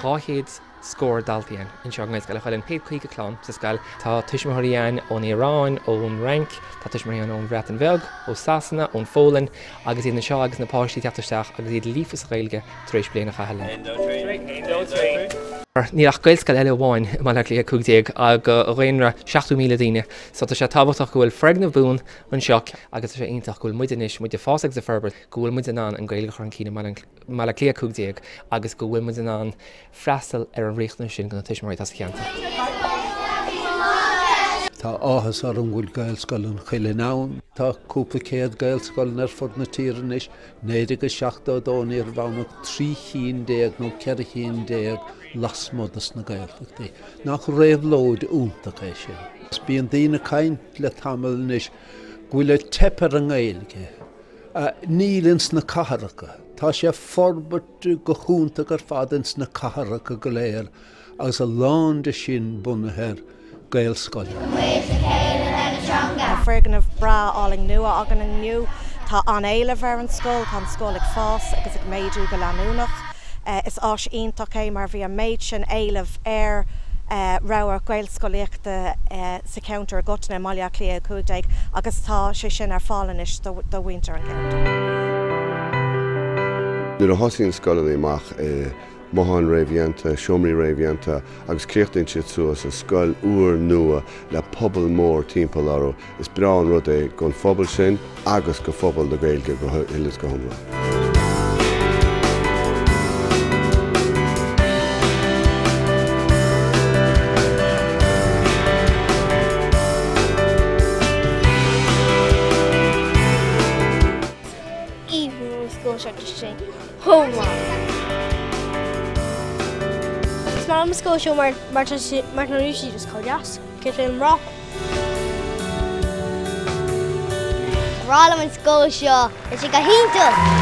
cáchéad scór daltaíon in seo Gaelscoil chuilinn chéad chuig clán sa scail tá tuismitheoiríonn ón Iarán ón Rank tá tuismitheoiríonn ón Bhreatain Bheag ó Sasanna ón Fólann agus iad na seo agus na páistí teachtarteach agus iad lífas Gaeilge tar éis bliana chaile. Níl Gaelscoil eile bháin má le lí cúgdéag ag réonra 7,000 daoine, so tá sé tábhachtach go bhfuil freignamh bún an seach agus sé aonach go bhfuil muid inis muid de fásaigh sa ferbert go bhfuil muid an Gaeilge chu an cíine má le lí cúgdéag agus go bhfuil muid an freastal ar an riachna sin go na tuismitheoirí as cheanta. Tá áthas ar an bhfuil Gaelscoil an Chuilinn ann, tá cúpla céad Gaelscoil ar fud na tíran is, 97 dóí ar bhánach 310 nó 410 lasmodas na Gaeltachtaí. Nach réamhlóid úntaach é sin. Bíon daoine caint le tamil is ghuiile tepar an Gaeilge, nílins na cathracha. Tá sé forbert go chúntaach ar fadins na cathracha go léir agus a lán de sin bunathe Gaelscoil. Tá freaganmh bra áling nua agan an nniu, tá an éileamh ar an scóil, tá an scóil ag fás agus ag méidú go leanúnach. Is ás ionach é mar bhí an méid sin éileamh ar rabhar Gaelscoileachta sa counter a gotna maiile clia cúigdeag agus tá sé sin ar fálan is do bhaintear an ceantar. Nuair a thosaíonn scoileanna amach Mohan réimhíonta, Siomraí réimhíonta agus críochtainn siad suas a scoil uair nua le pobal mór timpeall orthu is breán rud é gon phobal sin agus go phobal na Gaeilge go thuilis go hiomlá. Even with school shut to say homework. Mám scóisiú mar na rúsí just chodeas, Chuilinn rá. Rálam an scóisio, is go hínta.